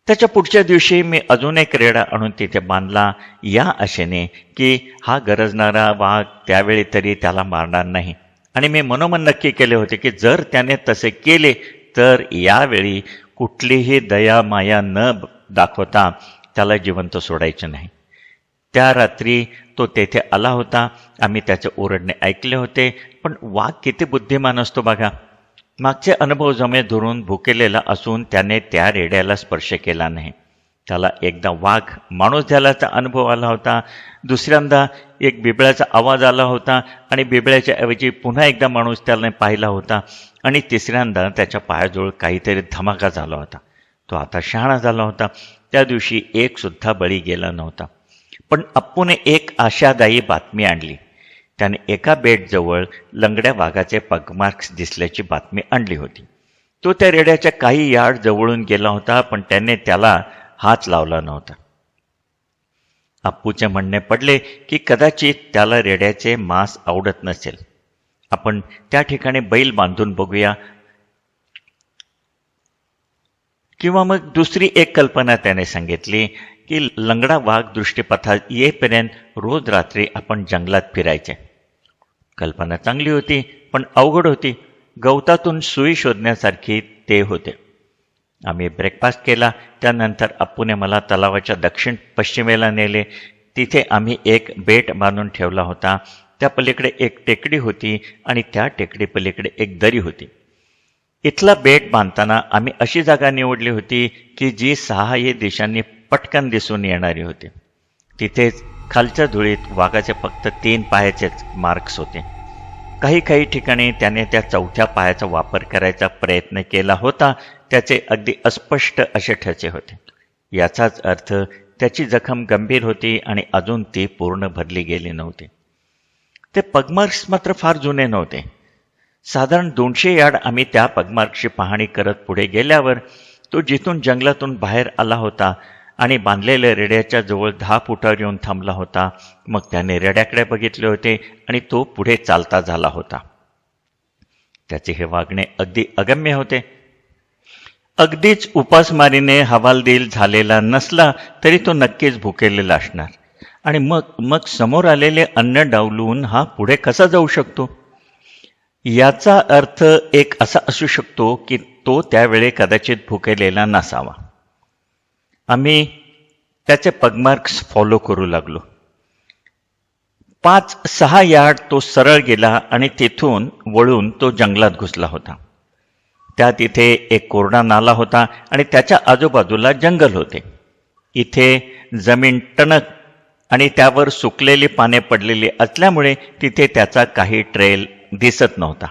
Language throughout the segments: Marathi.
त्याच्या पुढच्या दिवशी मी अजून एक रेडा आणून तिथे बांधला, या आशेने की हा गरजणारा वाघ त्यावेळी तरी त्याला मारणार नाही. आणि मी मनोमन नक्की केले होते की जर त्याने तसे केले तर यावेळी कुठलीही दया माया न दाखवता त्याला जिवंत सोडायचे नाही. त्या रात्री तो तेथे आला होता. आम्ही त्याचे ओरडणे ऐकले होते. पण वाघ किती बुद्धिमान असतो बघा. मागचे अनुभव जमे धरून भुकेलेला असून त्याने त्या रेड्याला स्पर्श केला नाही. त्याला एकदा वाघ माणूस झाल्याचा अनुभव आला होता, दुसऱ्यांदा एक बिबळ्याचा आवाज आला होता आणि बिबळ्याच्या ऐवजी पुन्हा एकदा माणूस त्याने पाहिला होता आणि तिसऱ्यांदा त्याच्या पायाजवळ काहीतरी धमाका झाला होता. तो आता शहाणा झाला होता. त्या दिवशी एक सुद्धा बळी गेला नव्हता. पण अप्पूने एक आशादायी बातमी आणली. त्याने एका बेटजवळ लंगड्या वाघाचे पगमार्क्स दिसल्याची बातमी आणली होती. तो त्या रेड्याच्या काही यार्ड जवळून गेला होता, पण त्याने त्याला हात लावला नव्हता. अप्पूचे म्हणणे पडले की कदाचित त्याला रेड्याचे मांस आवडत नसेल. आपण त्या ठिकाणी बैल बांधून बघूया. किंवा मग दुसरी एक कल्पना त्याने सांगितली की लंगडा वाघ दृष्टीपथात येईपर्यंत रोज रात्री आपण जंगलात फिरायचे. कल्पना चांगली होती, पण अवघड होती. गवतातून सुई शोधण्यासारखी ते होते. आम्ही ब्रेकफास्ट केला. त्यानंतर अप्पूने मला तलावाच्या दक्षिण पश्चिमेला नेले. तिथे आम्ही एक बेट बांधून ठेवला होता. त्या पलीकडे एक टेकडी होती आणि त्या टेकडी पलीकडे एक दरी होती. इथला बेट बांधताना आम्ही अशी जागा निवडली होती की जी सहाही दिशांनी पटकन दिसून येणारी होती. तिथेच खालच्या धुळीत वाघाचे फक्त 3 पायाचेच मार्क्स होते. काही ठिकाणी त्याने त्या चौथ्या पायाचा वापर करायचा प्रयत्न केला होता. त्याचे अगदी अस्पष्ट असे ठसे होते. याचाच अर्थ त्याची जखम गंभीर होती आणि अजून ती पूर्ण भरली गेली नव्हती. ते पगमार्क्स मात्र फार जुने नव्हते. साधारण 200 यार्ड आम्ही त्या पगमार्क्सची पाहणी करत पुढे गेल्यावर तो जिथून जंगलातून बाहेर आला होता आणि बांधलेल्या रेड्याच्या जवळ 10 फुटावर येऊन थांबला होता. मग त्याने रेड्याकडे बघितले होते आणि तो पुढे चालता झाला होता. त्याचे हे वागणे अगदी अगम्य होते. अगदीच उपासमारीने हवालदिल झालेला नसला तरी तो नक्कीच भुकेलेला असणार. आणि मग समोर आलेले अन्न डावलून हा पुढे कसा जाऊ शकतो? याचा अर्थ एक असा असू शकतो की तो त्यावेळी कदाचित भुकेलेला नसावा. आम्ही त्याचे पगमार्क्स फॉलो करू लागलो. 5-6 यार्ड तो सरळ गेला आणि तिथून वळून तो जंगलात घुसला होता. त्या तिथे एक कोरडा नाला होता आणि त्याच्या आजूबाजूला जंगल होते. इथे जमीन टणक आणि त्यावर सुकलेली पाने पडलेली असल्यामुळे तिथे त्याचा काही ट्रेल दिसत नव्हता.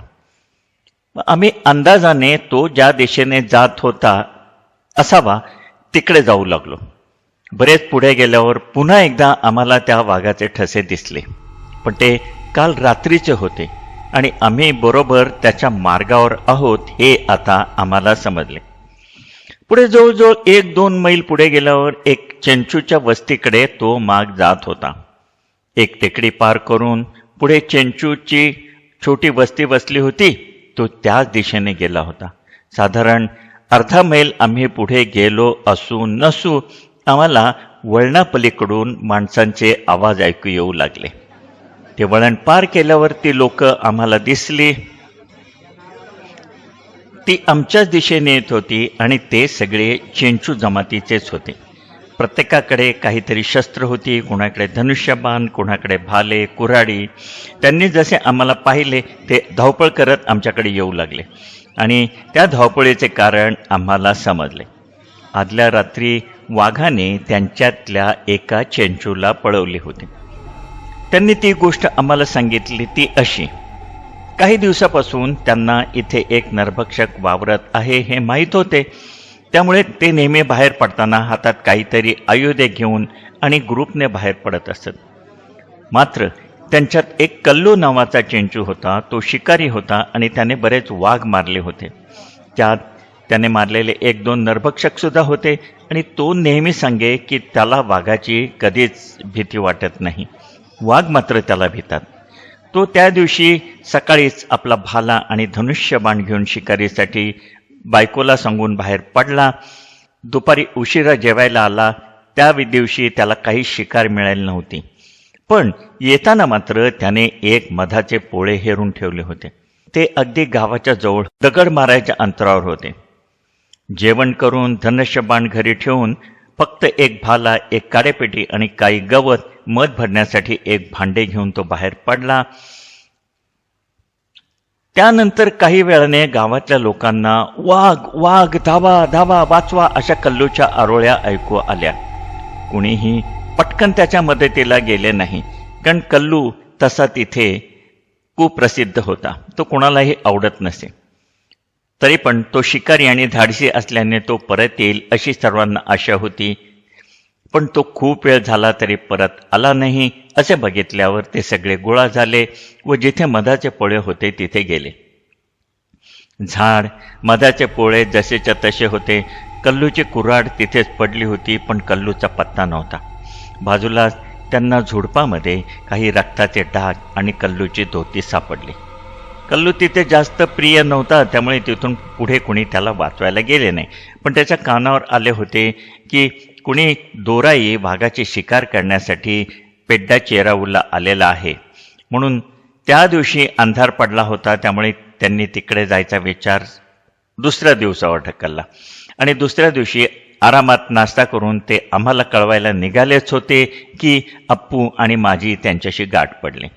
आम्ही अंदाजाने तो ज्या दिशेने जात होता असावा तिकडे जाऊ लागलो. बरेच पुढे गेल्यावर पुन्हा एकदा आम्हाला त्या वाघाचे ठसे दिसले, पण ते काल रात्रीचे होते आणि आम्ही बरोबर त्याच्या मार्गावर आहोत हे आता आम्हाला समजले. पुढे जवळजवळ 1-2 मैल पुढे गेल्यावर एक चेंचूच्या वस्तीकडे तो माग जात होता. एक टेकडी पार करून पुढे चेंचूची छोटी वस्ती बसली होती. तो त्याच दिशेने गेला होता. साधारण अर्धा मैल आम्ही पुढे गेलो असू नसू आम्हाला वळणापलीकडून माणसांचे आवाज ऐकू येऊ लागले. ते वळण पार केल्यावर ती लोक आम्हाला दिसली. ती आमच्याच दिशेने येत होती आणि ते सगळे चेंचू जमातीचेच होते. प्रत्येकाकडे काहीतरी शस्त्र होती. कोणाकडे धनुष्यबाण, कोणाकडे भाले, कुऱ्हाडी. त्यांनी जसे आम्हाला पाहिले ते धावपळ करत आमच्याकडे येऊ लागले आणि त्या धावपळीचे कारण आम्हाला समजले. आदल्या रात्री वाघाने त्यांच्यातल्या एका चेंचूला पळवले होते. त्यांनी ती गोष्ट आम्हाला सांगितली ती अशी: काही दिवसापासून त्यांना इथे एक नरभक्षक वावरत आहे हे माहीत होते. त्यामुळे ते नेहमी बाहेर पडताना हातात काहीतरी आयुधे घेऊन आणि ग्रुपने बाहेर पडत असत. मात्र त्यांच्यात एक कल्लू नावाचा चेंचू होता. तो शिकारी होता आणि त्याने बरेच वाघ मारले होते. त्यात त्याने मारलेले 1-2 नरभक्षक सुद्धा होते आणि तो नेहमी सांगे की त्याला वाघाची कधीच भीती वाटत नाही. वाघ मात्र त्याला भितात. तो त्या दिवशी सकाळीच आपला भाला आणि धनुष्यबाण घेऊन शिकारीसाठी बायकोला सांगून बाहेर पडला. दुपारी उशिरा जेवायला आला. त्या दिवशी त्याला काही शिकार मिळाली नव्हती, पण येताना मात्र त्याने एक मधाचे पोळे हेरून ठेवले होते. ते अगदी गावाच्या जवळ दगड मारायच्या अंतरावर होते. जेवण करून धनुष्यबाण घरी ठेवून फक्त एक भाला, एक काडेपेटी आणि काही गवत, मध भरण्यासाठी एक भांडे घेऊन तो बाहेर पडला. त्यानंतर काही वेळाने गावातल्या लोकांना वाघ वाघ, धावा धावा, वाचवा अशा कल्लूच्या आरोळ्या ऐकू आल्या. कुणीही पटकन त्याच्या मदतीला गेले नाही, कारण कल्लू तसा तिथे कुप्रसिद्ध होता. तो कोणालाही आवडत नसे. तरी पण तो शिकारी आणि धाडसी असल्याने तो परत येईल अशी सर्वांना आशा होती. पण तो खूप वेळ झाला तरी परत आला नाही. असे बघितल्यावर ते सगळे गोळा झाले व जिथे मधाचे पोळे होते तिथे गेले. झाड, मधाचे पोळे जसेच्या तसे होते. कल्लूची कुऱ्हाड तिथेच पडली होती, पण कल्लूचा पत्ता नव्हता. बाजूला त्यांना झुडपामध्ये काही रक्ताचे डाग आणि कल्लूची धोती सापडली. कल्लू तिथे जास्त प्रिय नव्हता, त्यामुळे तिथून पुढे कुणी त्याला वाचवायला गेले नाही. पण त्याच्या कानावर आले होते की कुणी दोराई वाघाची शिकार करण्यासाठी पेड्डा चेराऊला आलेला आहे. म्हणून त्या दिवशी अंधार पडला होता, त्यामुळे त्यांनी तिकडे जायचा विचार दुसऱ्या दिवसावर ढकलला आणि दुसऱ्या दिवशी आरामात नाश्ता करून ते आम्हाला कळवायला निघालेच होते की अप्पू आणि माझी त्यांच्याशी गाठ पडली.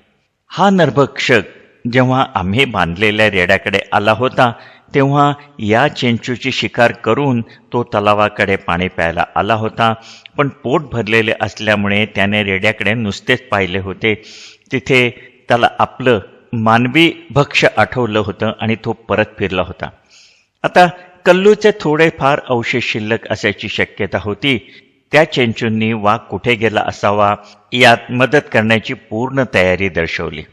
हा नरभक्षक जेव्हा आम्ही बांधलेल्या रेड्याकडे आला होता तेव्हा या चेंचूची शिकार करून तो तलावाकडे पाणी प्यायला आला होता. पण पोट भरलेले असल्यामुळे त्याने रेड्याकडे नुसतेच पाहिले होते. तिथे त्याला आपलं मानवी भक्ष्य आठवलं होतं आणि तो परत फिरला होता. आता कल्लूचे थोडेफार अवशेष शिल्लक असायची शक्यता होती. त्या चेंचूंनी वाघ कुठे गेला असावा यात मदत करण्याची पूर्ण तयारी दर्शवली.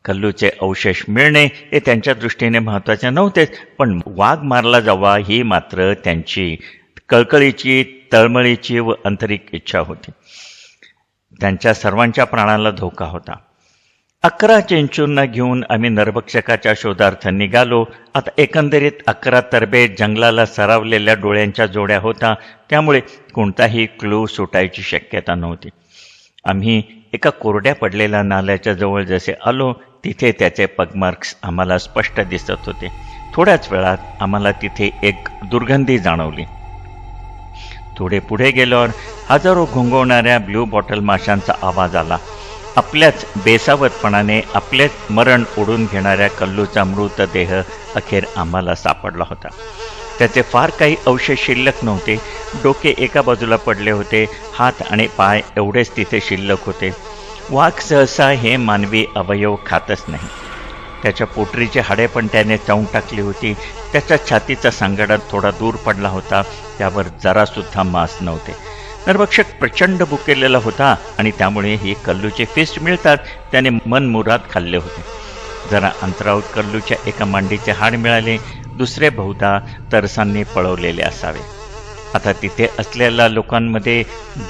कल्लूचे अवशेष मिळणे हे त्यांच्या दृष्टीने महत्त्वाचे नव्हतेच, पण वाघ मारला जावा ही मात्र त्यांची कळकळीची, तळमळीची व आंतरिक इच्छा होती. त्यांच्या सर्वांच्या प्राणाला धोका होता. 11 चेंचूंना घेऊन आम्ही नरभक्षकाच्या शोधार्थ निघालो. आता एकंदरीत 11 तरबे जंगलाला सरावलेल्या डोळ्यांच्या जोड्या होता, त्यामुळे कोणताही क्लू सुटायची शक्यता नव्हती. आम्ही एका कोरड्या पडलेल्या नाल्याच्या जवळ जसे आलो तिथे त्याचे पगमार्क्स आम्हाला स्पष्ट दिसत होते. थोड्याच वेळात आम्हाला तिथे एक दुर्गंधी जाणवली. थोडे पुढे गेल्यावर हजारो घोंगवणाऱ्या ब्ल्यू बॉटल माशांचा आवाज आला. आपल्याच बेसावतपणाने आपलेच मरण ओढून घेणाऱ्या कल्लूचा मृतदेह अखेर आम्हाला सापडला होता. त्याचे फार काही अवशेष शिल्लक नव्हते. डोके एका बाजूला पडले होते, हात आणि पाय एवढेच तिथे शिल्लक होते. वाघ सहसा हे मानवी अवयव खातच नाही. त्याच्या पोटरीची हाडे पण त्याने चावून टाकली होती. त्याच्या छातीचा सांगाडा थोडा दूर पडला होता, त्यावर जरासुद्धा मांस नव्हते. नरभक्षक प्रचंड भुकेलेला होता आणि त्यामुळे ही कल्लूचे फिस्ट मिळतात त्याने मनमुराद खाल्ले होते. जरा अंतरावर कल्लूच्या एका मांडीचे हाड मिळाले. दुसरे बहुधा तरसांनी पळवलेले असावे. आता तिथे असलेल्या लोकांमध्ये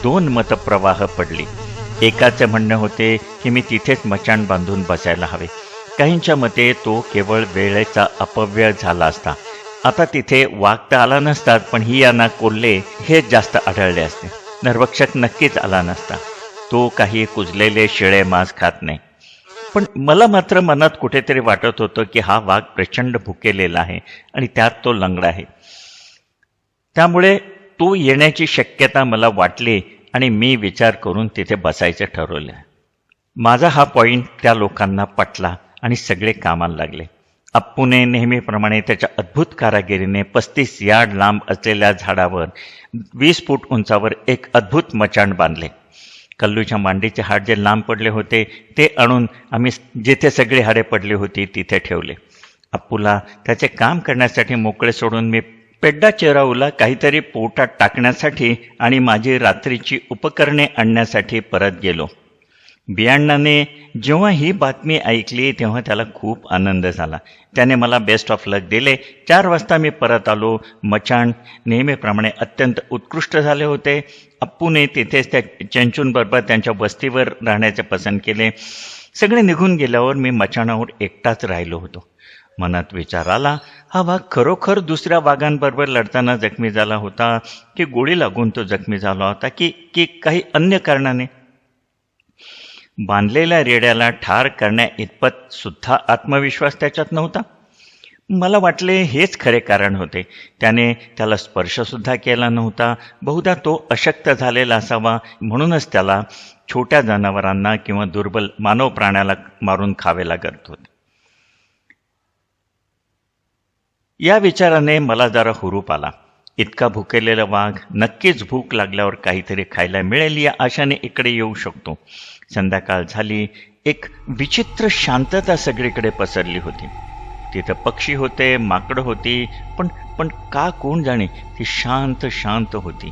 2 मतप्रवाह पडली. एकाचे म्हणणे होते की मी तिथेच मचाण बांधून बसायला हवे. काहींच्या मते तो केवळ वेळेचा अपव्यय झाला असता. आता तिथे वाघ तर आला नसतात, पण ही यांना कोल्हे हे जास्त आढळले असते. नरभक्षक नक्कीच आला नसता. तो काही कुजलेले शिळे मांस खात नाही. पण मला मात्र मनात कुठेतरी वाटत होतं की हा वाघ प्रचंड भुकेलेला आहे आणि त्यात तो लंगडा आहे. त्यामुळे तो येण्याची शक्यता मला वाटली आणि मी विचार करून तिथे बसायचं ठरवलं. माझा हा पॉईंट त्या लोकांना पटला आणि सगळे कामाला लागले. अप्पूने नेहमीप्रमाणे त्याच्या अद्भुत कारागिरीने 35 यार्ड लांब असलेल्या झाडावर 20 फूट उंचावर एक अद्भुत मचाण बांधले. कल्लूच्या मांडीचे हाड जे लांब पडले होते ते आणून आम्ही जिथे सगळी हाडे पडली होती तिथे ठेवले. अप्पूला त्याचे काम करण्यासाठी मोकळे सोडून मी पेड्डा चेराऊला काहीतरी पोटात टाकण्यासाठी आणि माझी रात्रीची उपकरणे आणण्यासाठी परत गेलो. बियाण्णाने जेव्हा ही बातमी ऐकली तेव्हा त्याला खूप आनंद झाला. त्याने मला बेस्ट ऑफ लक दिले. 4 वाजता मी परत आलो. मचाण नेहमीप्रमाणे अत्यंत उत्कृष्ट झाले होते. अप्पूने तिथेच त्या चेंचूंबरोबर त्यांच्या वस्तीवर राहण्याचे पसंत केले. सगळे निघून गेल्यावर मी मचाणावर एकटाच राहिलो होतो. मनात विचार आला, हा वाघ खरोखर दुसऱ्या वाघांबरोबर लढताना जखमी झाला होता, की गोळी लागून तो जखमी झाला होता, की की काही अन्य कारणाने? बांधलेल्या रेड्याला ठार करण्या इतपत सुद्धा आत्मविश्वास त्याच्यात नव्हता. मला वाटले हेच खरे कारण होते. त्याने त्याला स्पर्शसुद्धा केला नव्हता. बहुधा तो अशक्त झालेला असावा, म्हणूनच त्याला छोट्या जनावरांना किंवा दुर्बल मानव प्राण्याला मारून खावे लागत होते. या विचाराने मला जरा हुरूप आला. इतका भुकेलेला वाघ नक्कीच भूक लागल्यावर काहीतरी खायला मिळेल या आशाने इकडे येऊ शकतो. संध्याकाळ झाली. एक विचित्र शांतता सगळीकडे पसरली होती. तिथं पक्षी होते, माकडं होती, पण पण का कोण जाणे ती शांत शांत होती.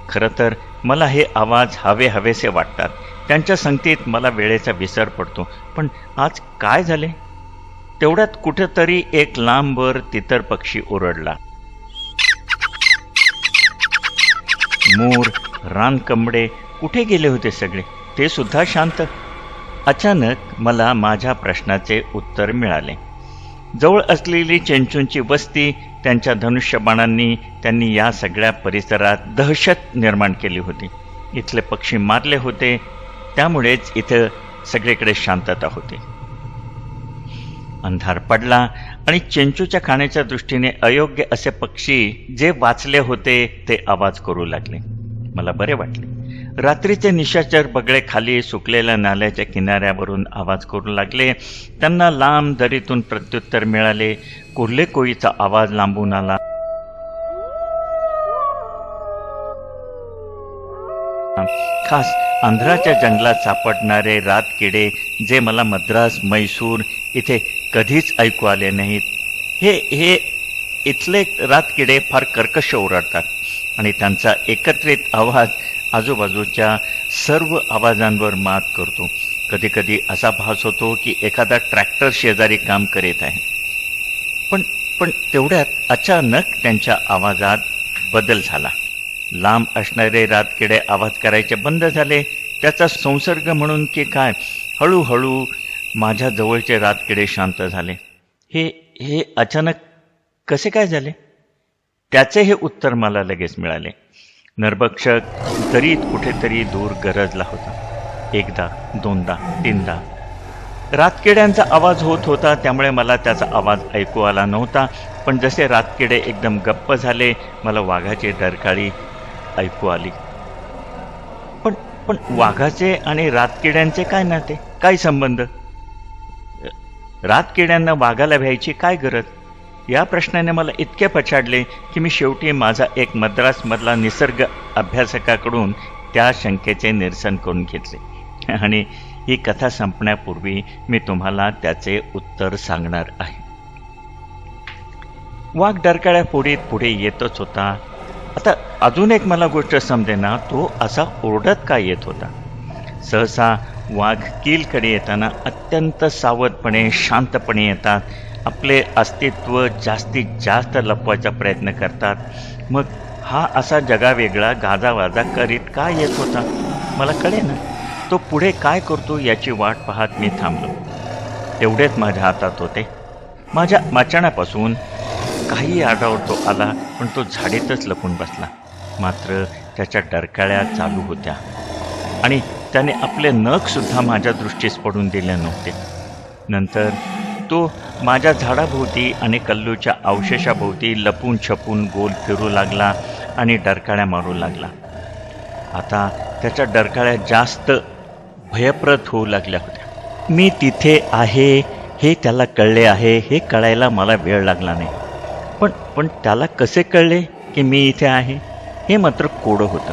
खरं तर मला हे आवाज हवेसे वाटतात. त्यांच्या संगतीत मला वेळेचा विसर पडतो. पण आज काय झाले? तेवढ्यात कुठेतरी एक लांबवर तितर पक्षी ओरडला. मोर, रानकंबडे कुठे गेले होते सगळे? ते सुद्धा शांत. अचानक मला माझ्या प्रश्नाचे उत्तर मिळाले. जवळ असलेली चेंचूंची वस्ती, त्यांच्या धनुष्यबाणांनी त्यांनी या सगळ्या परिसरात दहशत निर्माण केली होती. इथले पक्षी मारले होते, त्यामुळेच इथं सगळीकडे शांतता होती. अंधार पडला आणि चेंचूच्या खाण्याच्या दृष्टीने अयोग्य असे पक्षी जे वाचले होते ते आवाज करू लागले. मला बरे वाटले. रात्रीचे निशाचर बगळे खाली सुकलेल्या नाल्याच्या किनाऱ्यावरून आवाज करू लागले. त्यांना लांब दरीतून प्रत्युत्तर मिळाले. कोल्हे कोळीचा आवाज लांबून आला. खास आंध्राच्या जंगलात सापडणारे रातकिडे, जे मला मद्रास, मैसूर इथे कधीच ऐकू आले नाहीत. हे इथले रातकिडे फार कर्कश ओरडतात आणि त्यांचा एकत्रित आवाज आजूबाजूच्या सर्व आवाजांवर मात करतो. कधीकधी असा भास होतो की एखादा ट्रॅक्टर शेजारी काम करीत आहे. पण तेवढ्यात अचानक त्यांच्या आवाजात बदल झाला. लांब असणारे रातकिडे आवाज करायचे बंद झाले. त्याचा संसर्ग म्हणून की काय, हळूहळू माझ्या जवळचे रातकिडे शांत झाले. हे अचानक कसे काय झाले? त्याचे हे उत्तर मला लगेच मिळाले. नरभक्षक दरीत कुठेतरी दूर गरजला होता. एकदा, दोनदा, तीनदा रातकिड्यांचा आवाज होत होता, त्यामुळे मला त्याचा आवाज ऐकू आला नव्हता. पण जसे रातकिडे एकदम गप्प झाले, मला वाघाची डरकाळी ऐकू आली. पण वाघाचे आणि रातकिड्यांचे काय नाते, काय संबंध? रातकिड्यांना वाघाला भ्यायची काय गरज? या प्रश्नाने मला इतके पछाडले की मी शेवटी माझा एक मद्रासमधला निसर्ग अभ्यासकाकडून त्या शंकेचे निरसन करून घेतले. आणि ही कथा संपण्यापूर्वी मी तुम्हाला त्याचे उत्तर सांगणार आहे. वाघ डरकाळ्या फोडीत पुढे येतच होता. आता अजून एक मला गोष्ट समजेना, तो असा ओरडत का येत होता? सहसा वाघ कीलकडे येताना अत्यंत सावधपणे, शांतपणे येतात. आपले अस्तित्व जास्तीत जास्त लपवायचा प्रयत्न करतात. मग हा असा जगावेगळा गाजावाजा करीत का येत होता? मला कळेना. तो पुढे काय करतो याची वाट पाहत मी थांबलो. तेवढेच माझ्या हातात होते. माझ्या माचाणापासून काही आडावर तो आला, पण तो झाडीतच लपून बसला. मात्र त्याच्या डरकाळ्या चालू होत्या आणि त्याने आपले नखसुद्धा माझ्या दृष्टीस पडून दिले नव्हते. नंतर तो माझ्या झाडाभोवती आणि कल्लूच्या अवशेषाभोवती लपून छपून गोल फिरू लागला आणि डरकाळ्या मारू लागला. आता त्याच्या डरकाळ्या जास्त भयप्रद होऊ लागल्या होत्या. मी तिथे आहे हे त्याला कळले आहे, हे कळायला मला वेळ लागला नाही. पण त्याला कसे कळले की मी इथे आहे? हे मात्र कोडं होतं.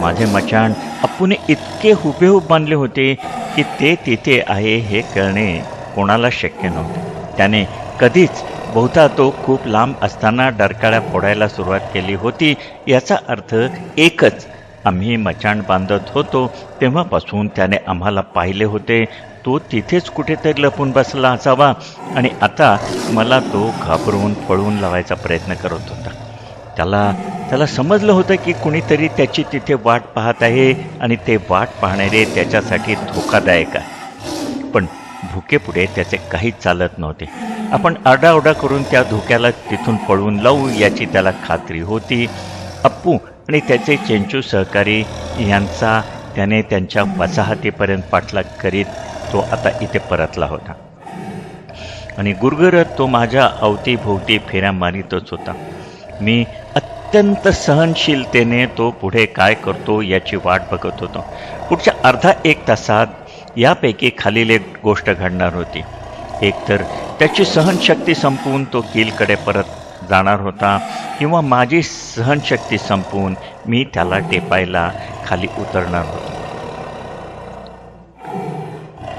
माझे मचाण अप्पूने इतके हुबेहूब बांधले होते की ते तिथे आहे हे कळणे कोणाला शक्य नव्हते. त्याने कधीच, बहुधा तो खूप लांब असताना डरकाळ्या फोडायला सुरुवात केली होती. याचा अर्थ एकच, आम्ही मचाण बांधत होतो तेव्हापासून त्याने आम्हाला पाहिले होते. तो तिथेच कुठेतरी लपून बसला असावा आणि आता मला तो घाबरवून पळून लावायचा प्रयत्न करत होता. त्याला समजलं होतं की कुणीतरी त्याची तिथे वाट पाहत आहे आणि ते वाट पाहणारे त्याच्यासाठी धोकादायक आहे. पण भुकेपुढे त्याचे काहीच चालत नव्हते. आपण आरडाओरडा करून त्या धोक्याला तिथून पळवून लावू याची त्याला खात्री होती. अप्पू आणि त्याचे चेंचू सहकारी यांचा त्याने त्यांच्या वसाहतीपर्यंत पाठलाग करीत तो आता इथे परतला होता आणि गुरगुरत तो माझ्या अवतीभोवती फेऱ्या मारितच होता. मी अत्यंत सहनशीलतेने तो पुढे काय करतो याची वाट बघत होतो. पुढच्या अर्धा एक तासात यापैकी खालील एक गोष्ट घडणार होती. एकतर त्याची सहनशक्ती संपवून तो किलकडे परत जाणार होता किंवा माझी सहनशक्ती संपवून मी त्याला टेपायला खाली उतरणार होतो.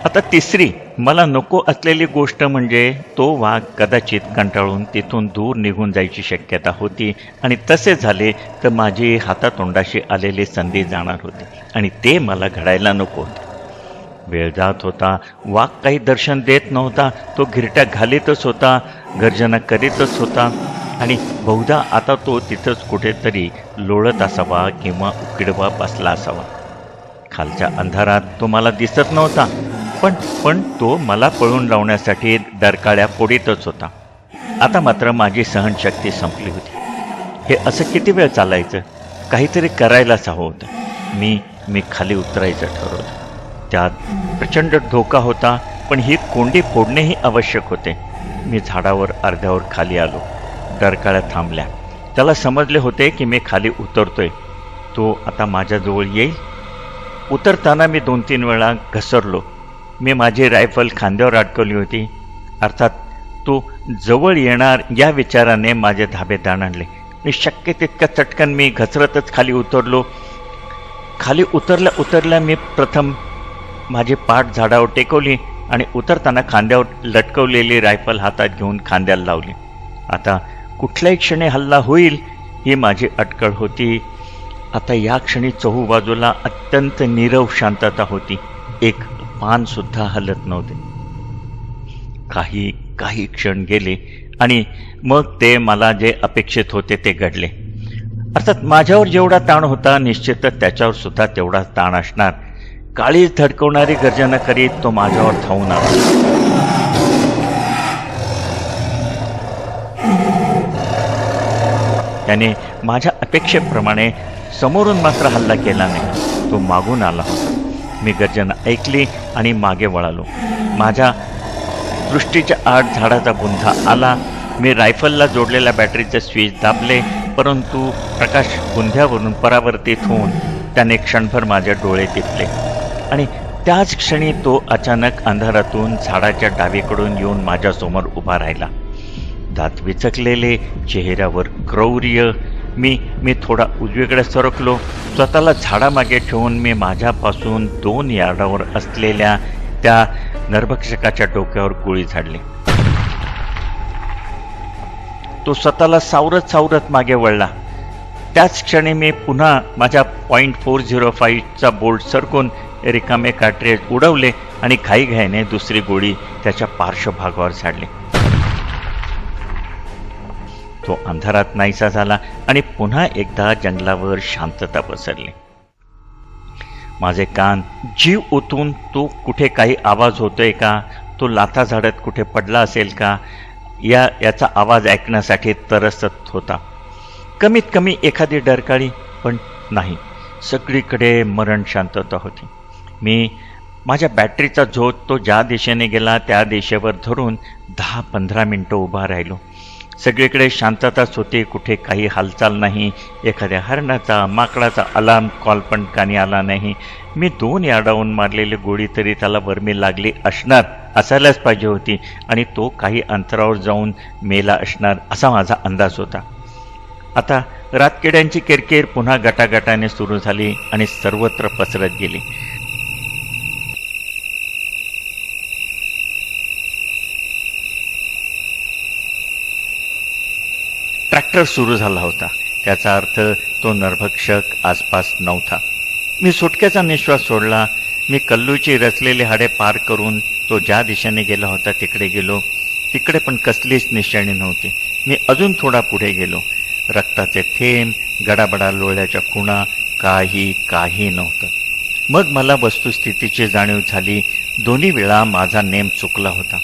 आता तिसरी मला नको असलेली गोष्ट म्हणजे तो वाघ कदाचित कंटाळून तिथून दूर निघून जायची शक्यता होती आणि तसे झाले तर माझी हातातोंडाशी आलेली संधी जाणार होती आणि ते मला घडायला नको होते. वेळ जात होता. वाघ काही दर्शन देत नव्हता. तो घिरट्या घालीतच होता, गर्जना करीतच होता आणि बहुधा आता तो तिथंच कुठेतरी लोळत असावा किंवा उकिडवा बसला असावा. खालच्या अंधारात तो मला दिसत नव्हता, पण तो मला पळून लावण्यासाठी डरकाळ्या फोडीतच होता. आता मात्र माझी सहनशक्ती संपली होती. हे असं किती वेळ चालायचं? काहीतरी करायलाच हवं होतं. मी खाली उतरायचं ठरवलं. त्यात प्रचंड धोका होता, पण ही कोंडी फोडणेही आवश्यक होते. मी झाडावर अर्ध्यावर खाली आलो. डरकाळ्या थांबल्या. त्याला समजले होते की मी खाली उतरतोय. तो आता माझ्याजवळ येईल. उतरताना मी 2-3 वेळा घसरलो. मी माझी रायफल खांद्यावर अडकवली होती. अर्थात तो जवळ येणार या विचाराने माझे धाबे दाणाणले. मी शक्य तितक्या चटकन मी घसरतच खाली उतरलो. खाली उतरल्या मी प्रथम माझी पाठ झाडावर टेकवली आणि उतरताना खांद्यावर लटकवलेली रायफल हातात घेऊन खांद्याला लावली. आता कुठल्याही क्षणी हल्ला होईल ही माझी अटकळ होती. आता या क्षणी चहूबाजूला अत्यंत नीरव शांतता होती. एक पानसुद्धा हलत नव्हते. काही क्षण गेले आणि मग ते मला जे अपेक्षित होते ते घडले. अर्थात माझ्यावर जेवढा ताण होता निश्चितच त्याच्यावर सुद्धा तेवढा ताण असणार. काळीच धडकवणारी गर्जना करीत तो माझ्यावर धावून आला. त्याने माझ्या अपेक्षेप्रमाणे समोरून मात्र हल्ला केला नाही. तो मागून आला होता. मी गर्जना ऐकली आणि मागे वळालो. माझ्या दृष्टीच्या आड झाडाचा बुंधा आला. मी रायफलला जोडलेल्या बॅटरीचे स्विच दाबले, परंतु प्रकाश बुंध्यावरून परावर्तित होऊन त्याने क्षणभर माझे डोळे दिपले आणि त्याच क्षणी तो अचानक अंधारातून झाडाच्या डावीकडून येऊन माझ्यासमोर उभा राहिला. दात विचकलेले, चेहऱ्यावर क्रौर्य. मी थोडा उजवीकडे सरकलो. स्वतःला झाडामागे ठेवून मी माझ्यापासून 2 यार्डावर असलेल्या त्या नरभक्षकाच्या डोक्यावर गोळी झाडली. तो स्वतःला सावरत मागे वळला. त्याच क्षणी मी पुन्हा माझ्या .405चा बोल्ट सरकून रिकामे कार्ट्रेज उडवले आणि घाईघाईने दुसरी गोळी त्याच्या पार्श्वभागावर झाडली. तो अंधारात नाहीसा झाला आणि पुन्हा एकदा जंगलावर शांतता पसरली. माझे कान जीव ओतून तो कुठे काही आवाज होतोय का, तो लाथा झाडत कुठे पडला असेल का याचा आवाज ऐकण्यासाठी तरसत होता. कमीत कमी एखादी डरकाळी, पण नाही. सगळीकडे मरण शांतता होती. मी माझ्या बॅटरीचा झोत तो ज्या दिशेने गेला त्या दिशेवर धरून 10-15 मिनिटं उभा राहिलो. सगळीकडे शांतताच होती. कुठे काही हालचाल नाही. एखाद्या हरणाचा, माकडाचा अलार्म कॉल पण कानी आला नाही. मी 2 यार्डाहून मारलेली गोळी तरी त्याला वर्मी लागली असायलाच पाहिजे होती आणि तो काही अंतरावर जाऊन मेला असणार असा माझा अंदाज होता. आता रातकिड्यांची किरकिर पुन्हा गटागटाने सुरू झाली आणि सर्वत्र पसरत गेली. ट्रॅक्टर सुरू झाला होता. त्याचा अर्थ तो नरभक्षक आसपास नव्हता. मी सुटकेचा निश्वास सोडला. मी कल्लूची रचलेली हाडे पार करून तो ज्या दिशेने गेला होता तिकडे गेलो. तिकडे पण कसलीच निशाणी नव्हती. मी अजून थोडा पुढे गेलो. रक्ताचे थेंब, गडाबडा लोळ्याच्या खुणा, काही नव्हतं. मग मला वस्तुस्थितीची जाणीव झाली. दोन्ही वेळा माझा नेम चुकला होता.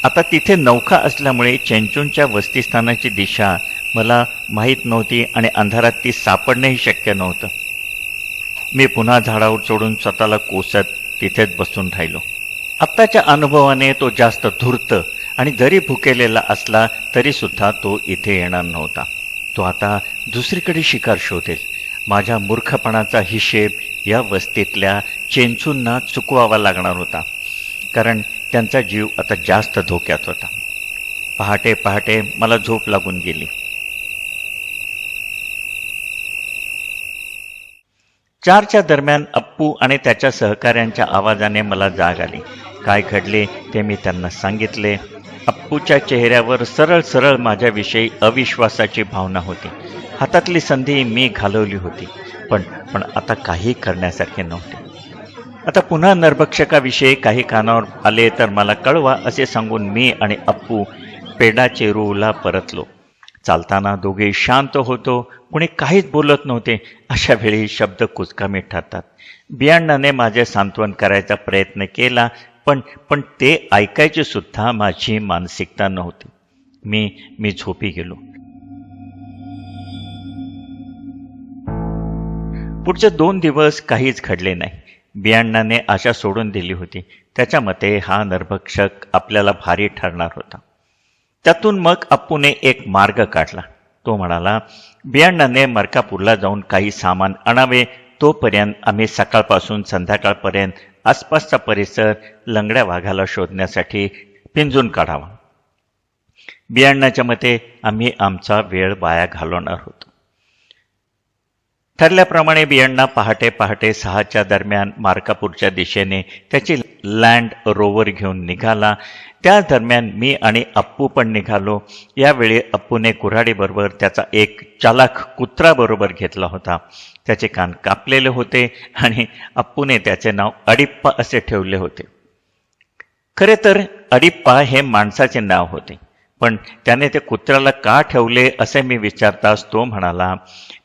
आता तिथे नौका असल्यामुळे चेंचूंच्या वस्तीस्थानाची दिशा मला माहीत नव्हती आणि अंधारात ती सापडणंही शक्य नव्हतं. मी पुन्हा झाडावर चढून स्वतःला कोसत तिथेच बसून राहिलो. आत्ताच्या अनुभवाने तो जास्त धूर्त आणि जरी भुकेलेला असला तरी सुद्धा तो इथे येणार नव्हता. तो आता दुसरीकडे शिकार शोधेल. माझ्या मूर्खपणाचा हिशेब या वस्तीतल्या चेंचूंना चुकवावा लागणार होता, कारण त्यांचा जीव आता जास्त धोक्यात होता. पहाटे पहाटे मला झोप लागून गेली. 4च्या दरम्यान अप्पू आणि त्याच्या सहकाऱ्यांच्या आवाजाने मला जाग आली. काय घडले ते मी त्यांना सांगितले. अप्पूच्या चेहऱ्यावर सरळ सरळ माझ्याविषयी अविश्वासाची भावना होती. हातातली संधी मी घालवली होती, पण आता काही करण्यासारखे नव्हते. आता पुन्हा नरभक्षकाविषयी काही कानावर आले तर मला कळवा असे सांगून मी आणि अप्पू पेडाचेरूला परतलो. चालताना दोघे शांत होतो, कुणी काहीच बोलत नव्हते. अशा वेळी शब्द कुचकामी ठरतात. बियाण्णाने माझे सांत्वन करायचा प्रयत्न केला, पण ते ऐकायची सुद्धा माझी मानसिकता नव्हती. मी झोपी गेलो. पुढचे 2 दिवस काहीच घडले नाही. बियाण्णाने आशा सोडून दिली होती. त्याच्या मते हा नरभक्षक आपल्याला भारी ठरणार होता. त्यातून मग अप्पूने एक मार्ग काढला. तो म्हणाला, बियाण्णाने मरकापूरला जाऊन काही सामान आणावे. तोपर्यंत आम्ही सकाळपासून संध्याकाळपर्यंत आसपासचा परिसर लंगड्या वाघाला शोधण्यासाठी पिंजून काढावा. बियाण्याच्या मते आम्ही आमचा वेळ वाया घालवणार होतो. ठरल्याप्रमाणे बियाण्णा पहाटे 6च्या दरम्यान मार्कापूरच्या दिशेने त्याची लँड रोवर घेऊन निघाला. त्या दरम्यान मी आणि अप्पू पण निघालो. यावेळी अप्पूने कुऱ्हाडीबरोबर त्याचा एक चालाख कुत्रा बरोबर घेतला होता. त्याचे कान कापलेले होते आणि अप्पूने त्याचे नाव अडिप्पा असे ठेवले होते. खरे तर अडिप्पा हे माणसाचे नाव होते, पण त्याने ते कुत्र्याला का ठेवले असे मी विचारताच तो म्हणाला,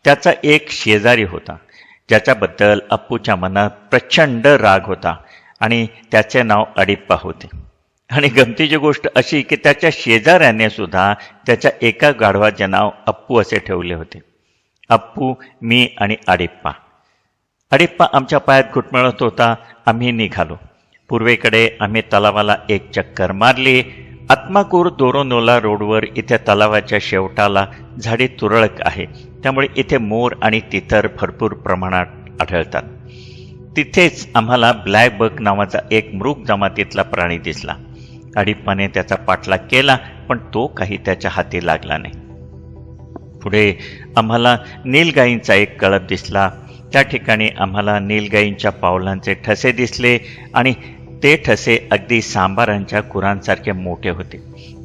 त्याचा एक शेजारी होता ज्याच्याबद्दल अप्पूच्या मनात प्रचंड राग होता आणि त्याचे नाव अडिप्पा होते. आणि गमतीची गोष्ट अशी की त्याच्या शेजाऱ्याने सुद्धा त्याच्या एका गाढवाचे नाव अप्पू असे ठेवले होते. अप्पू, मी आणि अडिप्पा. अडिप्पा आमच्या पायात घुटमळत होता. आम्ही निघालो. पूर्वेकडे आम्ही तलावाला एक चक्कर मारली. आत्माकूर दोरोनोला रोडवर इथे तलावाच्या शेवटाला झाडी तुरळक आहे, त्यामुळे इथे मोर आणि तितर भरपूर प्रमाणात आढळतात. तिथेच आम्हाला ब्लॅक बक नावाचा एक मृग जमातीतला प्राणी दिसला. अडिप्पाने त्याचा पाठलाग केला, पण तो काही त्याच्या हाती लागला नाही. पुढे आम्हाला नीलगाईंचा एक कळप दिसला. त्या ठिकाणी आम्हाला नीलगाईंच्या पावलांचे ठसे दिसले आणि ते ठसे अगदी सांबारांच्या कुरांसारखे मोठे होते.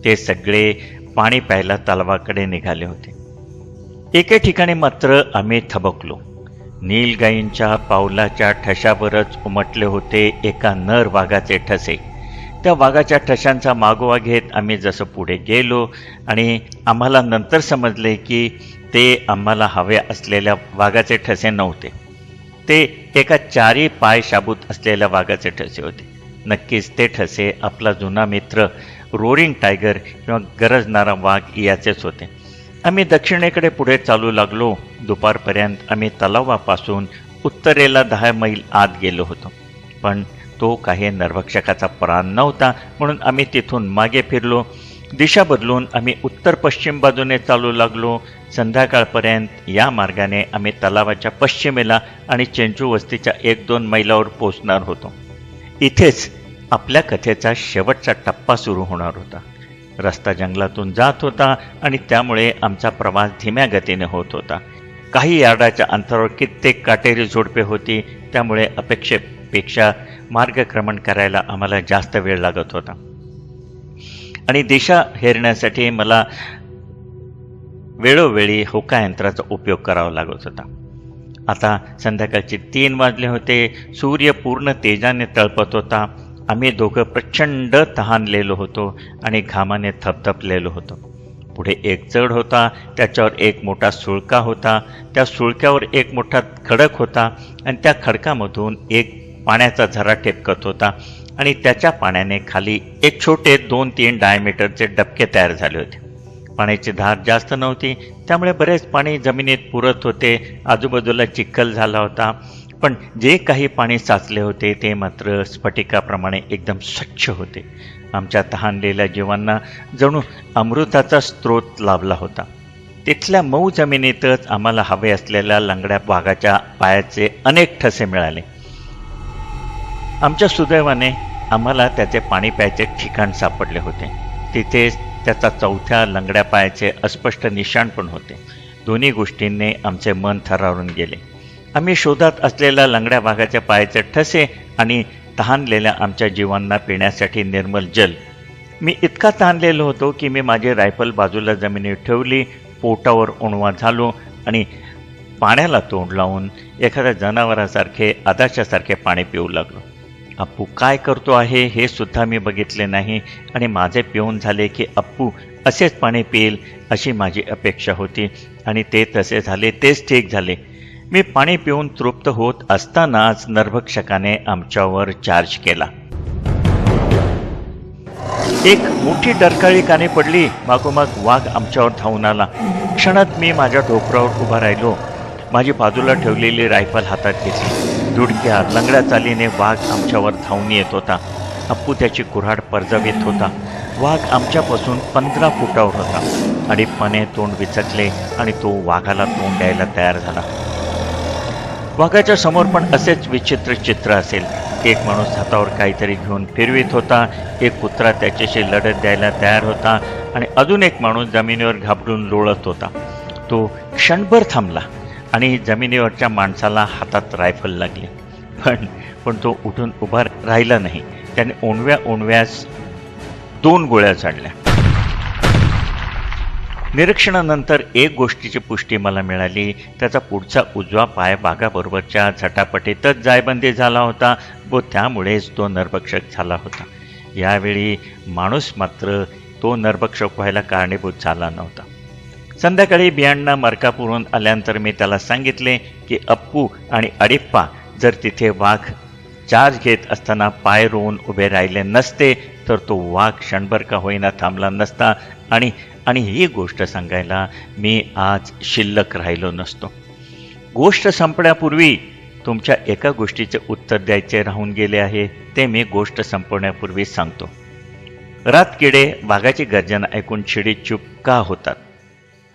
ते सगळे पाणी प्यायला तलावाकडे निघाले होते. एके ठिकाणी मात्र आम्ही थबकलो. नीलगाईंच्या पावलाच्या ठशावरच उमटले होते एका नर वाघाचे ठसे. त्या वाघाच्या ठशांचा मागोवा घेत आम्ही जसं पुढे गेलो आणि आम्हाला नंतर समजले की ते आम्हाला हवे असलेल्या वाघाचे ठसे नव्हते. ते एका 4 पाय शाबूत असलेल्या वाघाचे ठसे होते. नक्कीच ते ठसे आपला जुना मित्र रोरिंग टायगर किंवा गरजणारा वाघ याचेच होते. आम्ही दक्षिणेकडे पुढे चालू लागलो. दुपारपर्यंत आम्ही तलावापासून उत्तरेला 10 मैल आत गेलो होतो, पण तो काही नरभक्षकाचा प्राण नव्हता, म्हणून आम्ही तिथून मागे फिरलो. दिशा बदलून आम्ही उत्तर पश्चिम बाजूने चालू लागलो. संध्याकाळपर्यंत या मार्गाने आम्ही तलावाच्या पश्चिमेला आणि चेंचू वस्तीच्या 1-2 मैलावर पोहोचणार होतो. इथेच आपल्या कथेचा शेवटचा टप्पा सुरू होणार होता. रस्ता जंगलातून जात होता आणि त्यामुळे आमचा प्रवास धीम्या गतीने होत होता. काही यार्डाच्या अंतरावर कित्येक काटेरी झुडपे होती, त्यामुळे अपेक्षेपेक्षा मार्गक्रमण करायला आम्हाला जास्त वेळ लागत होता आणि दिशा हेरण्यासाठी मला वेळोवेळी होका यंत्राचा उपयोग करावा लागत होता. आता संध्याकाळचे 3 वाजले होते. सूर्य पूर्ण तेजाने तळपत होता. आम्ही दोघं प्रचंड तहानलेलो होतो आणि घामाने थपथपलेलो होतो. पुढे एक चढ होता, त्याच्यावर एक मोठा सुळका होता. त्या सुळक्यावर एक मोठा खडक होता आणि त्या खडकामधून एक पाण्याचा झरा ठेपकत होता. आणि त्याच्या पाण्याने खाली एक छोटे 2-3 डायमीटरचे डबके तयार झाले होते. पाण्याची धार जास्त नव्हती, त्यामुळे बरेच पाणी जमिनीत पुरत होते. आजूबाजूला चिखल झाला होता, पण जे काही पाणी साचले होते ते मात्र स्फटिकाप्रमाणे एकदम स्वच्छ होते. आमच्या तहानलेल्या जीवांना जणू अमृताचा स्रोत लाभला होता. तिथल्या मऊ जमिनीतच आम्हाला हवे असलेल्या लंगड्या वाघाच्या पायाचे अनेक ठसे मिळाले. आमच्या सुदैवाने आम्हाला त्याचे पाणी प्यायचे ठिकाण सापडले होते. तिथेच त्याचा चौथ्या लंगड्या पायाचे अस्पष्ट निशाण पण होते. दोन्ही गोष्टींनी आमचे मन थरारून गेले. आम्ही शोधात असलेल्या लंगड्या वाघाच्या पायाचे ठसे आणि तहानलेल्या आमच्या जीवांना पिण्यासाठी निर्मल जल. मी इतका तहानलेलो होतो की मी माझी रायफल बाजूला जमिनीवर ठेवली, पोटावर ओणवा झालो आणि पाण्याला तोंड लावून एखाद्या जनावरासारखे आदाशासारखे पाणी पिऊ लागलो. अप्पू काय करतो आहे हे सुद्धा मी बघितले नाही आणि माझे पिऊन झाले की अप्पू असेच पाणी पिईल अशी माझी अपेक्षा होती आणि ते तसे झाले. तेच ठीक झाले. मी पाणी पिऊन तृप्त होत असतानाच नरभक्षकाने आमच्यावर चार्ज केला. एक मोठी डरकाळी कानी पडली. मागोमाग वाघ आमच्यावर धावून आला. क्षणात मी माझ्या ढोपरावर उभा राहिलो. माझी बाजूला ठेवलेली रायफल हातात घेतली. दुडक्या लंगड्या चालीने वाघ आमच्यावर धावून येत होता. अप्पू त्याची कुऱ्हाड परजवीत होता. वाघ आमच्यापासून 15 फुटावर होता. अडीपणे तोंड विचकले आणि तो वाघाला तोंड द्यायला तयार झाला. वाघाच्या समोर पण असेच विचित्र चित्र असेल. एक माणूस हातावर काहीतरी घेऊन फिरवित होता. एक कुत्रा त्याच्याशी लढत द्यायला तयार होता आणि अजून एक माणूस जमिनीवर घाबरून लोळत होता. तो क्षणभर थांबला आणि जमिनीवरच्या माणसाला हातात रायफल लागली. पण तो उठून उभा राहिला नाही. त्याने ओणव्यास 2 गोळ्या झाडल्या. निरीक्षणानंतर एक गोष्टीची पुष्टी मला मिळाली. त्याचा पुढचा उजवा पाय वाघाबरोबरच्या झटापटीतच जायबंदी झाला होता व त्यामुळेच तो नरभक्षक झाला होता. यावेळी माणूस मात्र तो नरभक्षक व्हायला कारणीभूत झाला नव्हता. संध्याकाळी बियाण्णा मरकापूरहून आल्यानंतर मी त्याला सांगितले की अप्पू आणि अडिप्पा जर तिथे वाघ चार्ज घेत असताना पाय रोवून उभे राहिले नसते तर तो वाघ क्षणभर का होईना थांबला नसता आणि ही गोष्ट सांगायला मी आज शिल्लक राहिलो नसतो. गोष्ट संपण्यापूर्वी तुमच्या एका गोष्टीचे उत्तर द्यायचे राहून गेले आहे. ते मी गोष्ट संपवण्यापूर्वी सांगतो. रातकिडे वाघाची गर्जना ऐकून चिडीत चूप का होतात?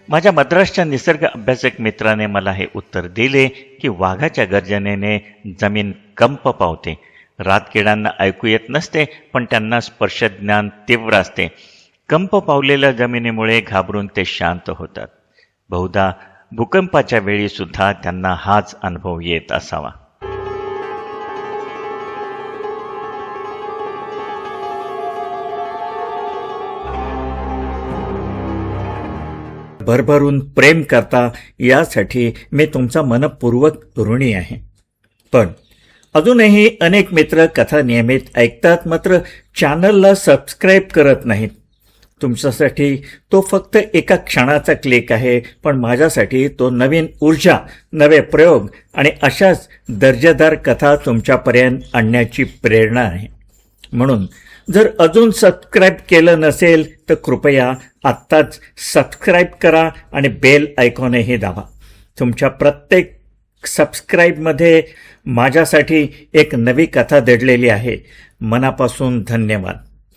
माझ्या मद्रासच्या निसर्ग अभ्यासक मित्राने मला हे उत्तर दिले की वाघाच्या गर्जनेने जमीन कंप पावते. रातकिड्यांना ऐकू येत नसते, पण त्यांना स्पर्शज्ञान तीव्र असते. कंप पावलेल्या जमिनीमुळे घाबरून ते शांत होतात. बहुधा भूकंपाच्या वेळी सुद्धा त्यांना हाच अनुभव येत असावा. भरभरून प्रेम करता यासाठी मी तुमचा मनपूर्वक ऋणी आहे. पण अजूनही अनेक मित्र कथा नियमित ऐकतात, मात्र चॅनलला सबस्क्राईब करत नाहीत. तुमच्यासाठी तो फक्त एका क्षणाचा क्लिक आहे, पण माझ्यासाठी तो नवीन ऊर्जा, नवे प्रयोग आणि अशाच दर्जेदार कथा तुमच्यापर्यंत आणण्याची प्रेरणा आहे. म्हणून जर अजून सबस्क्राईब केलं नसेल तर कृपया आत्ताच सबस्क्राईब करा आणि बेल आयकॉनही दाबा. तुमच्या प्रत्येक सबस्क्राईबमध्ये माझ्यासाठी एक नवी कथा दडलेली आहे. मनापासून धन्यवाद.